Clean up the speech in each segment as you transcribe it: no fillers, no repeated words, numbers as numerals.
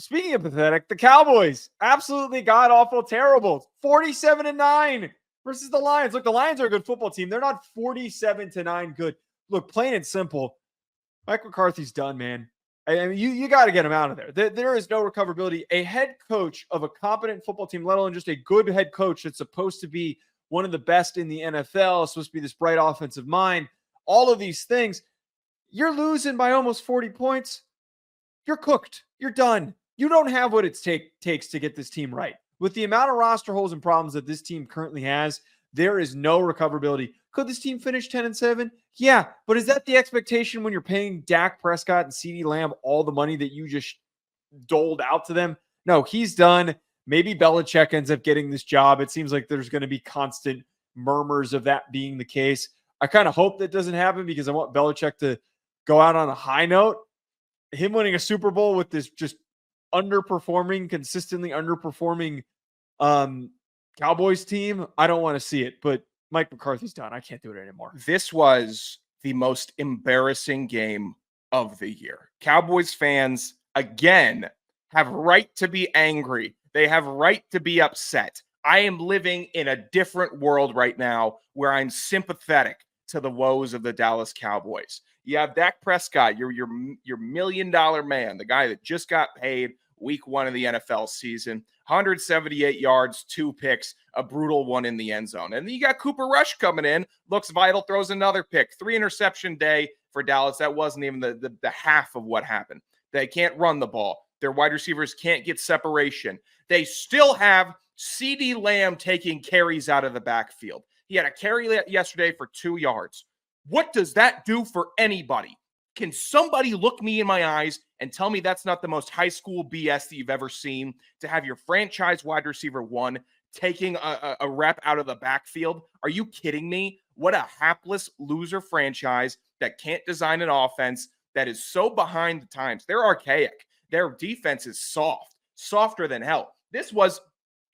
Speaking of pathetic, the Cowboys, absolutely god-awful, terrible. 47-9 versus the Lions. Look, the Lions are a good football team. They're not 47-9 good. Look, plain and simple, Mike McCarthy's done, man. I mean, you got to get him out of there. There is no recoverability. A head coach of a competent football team, let alone just a good head coach that's supposed to be one of the best in the NFL, supposed to be this bright offensive mind, all of these things. You're losing by almost 40 points. You're cooked. You're done. You don't have what it takes to get this team right. With the amount of roster holes and problems that this team currently has, there is no recoverability. Could this team finish 10-7? Yeah, but is that the expectation when you're paying Dak Prescott and CeeDee Lamb all the money that you just doled out to them? No, he's done. Maybe Belichick ends up getting this job. It seems like there's going to be constant murmurs of that being the case. I kind of hope that doesn't happen because I want Belichick to go out on a high note. Him winning a Super Bowl with this just consistently underperforming Cowboys team, I don't want to see it, but Mike McCarthy's done. I can't do it anymore. This was the most embarrassing game of the year. Cowboys fans, again, have right to be angry. They have right to be upset. I am living in a different world right now where I'm sympathetic to the woes of the Dallas Cowboys. You have Dak Prescott, your $1 million man, the guy that just got paid week 1 of the NFL season, 178 yards, 2 picks, a brutal one in the end zone. And then you got Cooper Rush coming in, looks vital, throws another pick, 3 interception day for Dallas. That wasn't even the half of what happened. They can't run the ball. Their wide receivers can't get separation. They still have CeeDee Lamb taking carries out of the backfield. He had a carry yesterday for 2 yards. What does that do for anybody? Can somebody look me in my eyes and tell me that's not the most high school BS that you've ever seen, to have your franchise wide receiver 1 taking a rep out of the backfield? Are you kidding me? What a hapless loser franchise that can't design an offense, that is so behind the times. They're archaic. Their defense is softer than hell.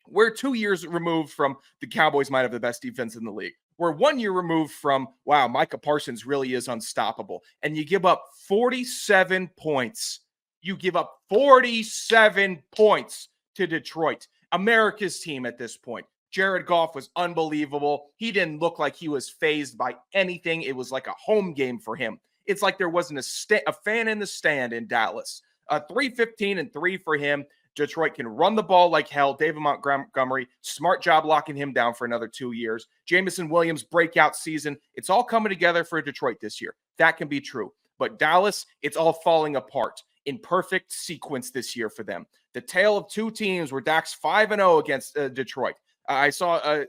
We're 2 years removed from the Cowboys might have the best defense in the league. We're 1 year removed from, wow, Micah Parsons really is unstoppable. And you give up 47 points. You give up 47 points to Detroit, America's team at this point. Jared Goff was unbelievable. He didn't look like he was fazed by anything. It was like a home game for him. It's like there wasn't a fan in the stand in Dallas. 3-15-3 for him. Detroit can run the ball like hell. David Montgomery, smart job locking him down for another 2 years. Jameson Williams, breakout season. It's all coming together for Detroit this year. That can be true. But Dallas, it's all falling apart in perfect sequence this year for them. The tale of 2 teams where Dak's 5-0 against Detroit. I saw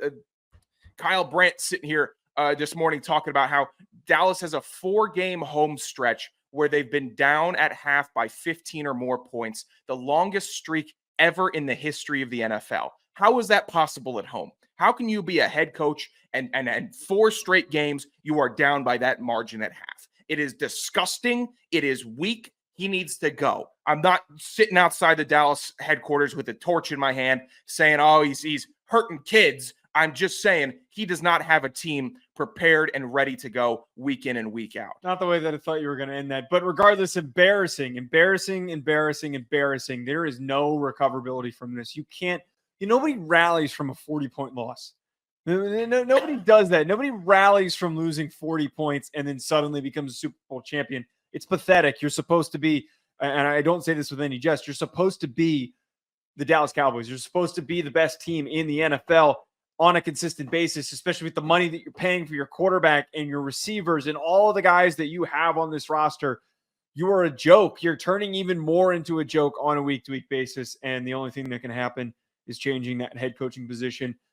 Kyle Brandt sitting here this morning talking about how Dallas has a 4-game home stretch where they've been down at half by 15 or more points, the longest streak ever in the history of the NFL. How is that possible at home? How can you be a head coach and 4 straight games you are down by that margin at half? It is disgusting. It is weak. He needs to go. I'm not sitting outside the Dallas headquarters with a torch in my hand saying, oh, he's hurting kids. I'm just saying he does not have a team prepared and ready to go week in and week out. Not the way that I thought you were going to end that. But regardless, embarrassing. There is no recoverability from this. Nobody rallies from a 40-point loss. Nobody does that. Nobody rallies from losing 40 points and then suddenly becomes a Super Bowl champion. It's pathetic. You're supposed to be, and I don't say this with any jest, you're supposed to be the Dallas Cowboys. You're supposed to be the best team in the NFL on a consistent basis, especially with the money that you're paying for your quarterback and your receivers and all of the guys that you have on this roster. You are a joke. You're turning even more into a joke on a week-to-week basis, and the only thing that can happen is changing that head coaching position.